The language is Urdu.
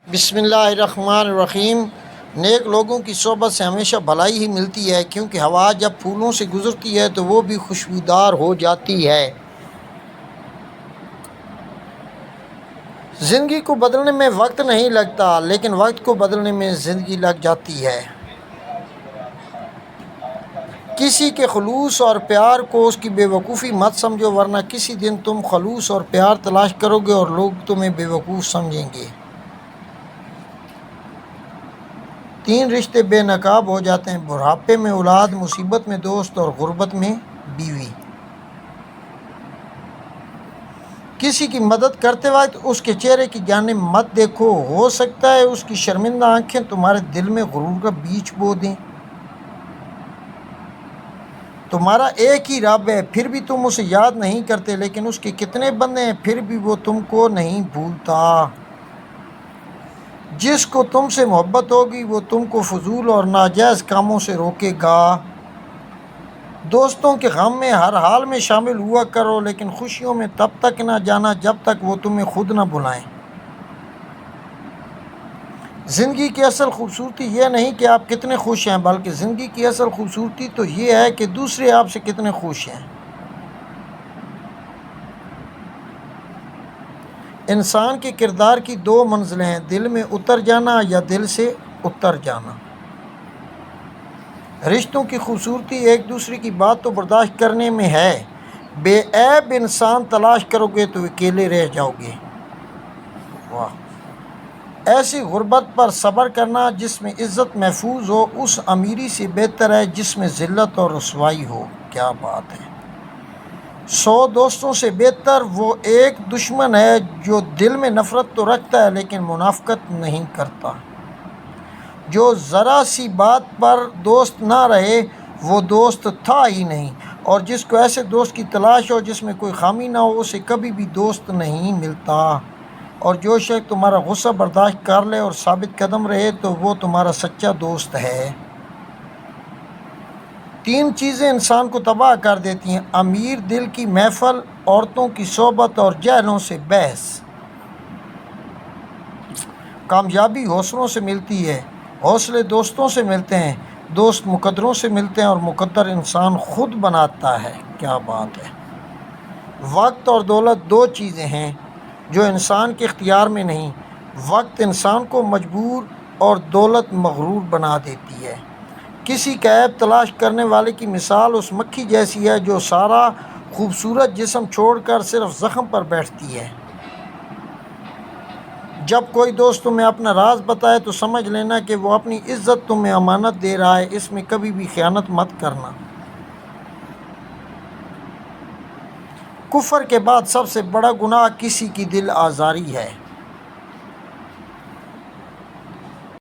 بسم اللہ الرحمن الرحیم۔ نیک لوگوں کی صحبت سے ہمیشہ بھلائی ہی ملتی ہے، کیونکہ ہوا جب پھولوں سے گزرتی ہے تو وہ بھی خوشبودار ہو جاتی ہے۔ زندگی کو بدلنے میں وقت نہیں لگتا، لیکن وقت کو بدلنے میں زندگی لگ جاتی ہے۔ کسی کے خلوص اور پیار کو اس کی بے وقوفی مت سمجھو، ورنہ کسی دن تم خلوص اور پیار تلاش کرو گے اور لوگ تمہیں بے وقوف سمجھیں گے۔ 3 رشتے بے نقاب ہو جاتے ہیں: بڑھاپے میں اولاد، مصیبت میں دوست اور غربت میں بیوی۔ کسی کی مدد کرتے وقت اس کے چہرے کی جانب مت دیکھو، ہو سکتا ہے اس کی شرمندہ آنکھیں تمہارے دل میں غرور کا بیج بو دیں۔ تمہارا ایک ہی رب ہے، پھر بھی تم اسے یاد نہیں کرتے، لیکن اس کے کتنے بندے ہیں، پھر بھی وہ تم کو نہیں بھولتا۔ جس کو تم سے محبت ہوگی وہ تم کو فضول اور ناجائز کاموں سے روکے گا۔ دوستوں کے غم میں ہر حال میں شامل ہوا کرو، لیکن خوشیوں میں تب تک نہ جانا جب تک وہ تمہیں خود نہ بلائیں۔ زندگی کی اصل خوبصورتی یہ نہیں کہ آپ کتنے خوش ہیں، بلکہ زندگی کی اصل خوبصورتی تو یہ ہے کہ دوسرے آپ سے کتنے خوش ہیں۔ انسان کے کردار کی 2 منزلیں ہیں: دل میں اتر جانا یا دل سے اتر جانا۔ رشتوں کی خوبصورتی ایک دوسرے کی بات تو برداشت کرنے میں ہے۔ بے عیب انسان تلاش کرو گے تو اکیلے رہ جاؤ گے۔ واہ! ایسی غربت پر صبر کرنا جس میں عزت محفوظ ہو اس امیری سے بہتر ہے جس میں ذلت اور رسوائی ہو۔ کیا بات ہے! 100 دوستوں سے بہتر وہ ایک دشمن ہے جو دل میں نفرت تو رکھتا ہے لیکن منافقت نہیں کرتا۔ جو ذرا سی بات پر دوست نہ رہے وہ دوست تھا ہی نہیں، اور جس کو ایسے دوست کی تلاش ہو جس میں کوئی خامی نہ ہو اسے کبھی بھی دوست نہیں ملتا۔ اور جو شخص تمہارا غصہ برداشت کر لے اور ثابت قدم رہے تو وہ تمہارا سچا دوست ہے۔ 3 چیزیں انسان کو تباہ کر دیتی ہیں: امیر دل کی محفل، عورتوں کی صحبت اور جاہلوں سے بحث۔ کامیابی حوصلوں سے ملتی ہے، حوصلے دوستوں سے ملتے ہیں، دوست مقدروں سے ملتے ہیں اور مقدر انسان خود بناتا ہے۔ کیا بات ہے! وقت اور دولت 2 چیزیں ہیں جو انسان کے اختیار میں نہیں۔ وقت انسان کو مجبور اور دولت مغرور بنا دیتی ہے۔ کسی کا عیب تلاش کرنے والے کی مثال اس مکھی جیسی ہے جو سارا خوبصورت جسم چھوڑ کر صرف زخم پر بیٹھتی ہے۔ جب کوئی دوست تمہیں اپنا راز بتائے تو سمجھ لینا کہ وہ اپنی عزت تمہیں امانت دے رہا ہے، اس میں کبھی بھی خیانت مت کرنا۔ کفر کے بعد سب سے بڑا گناہ کسی کی دل آزاری ہے۔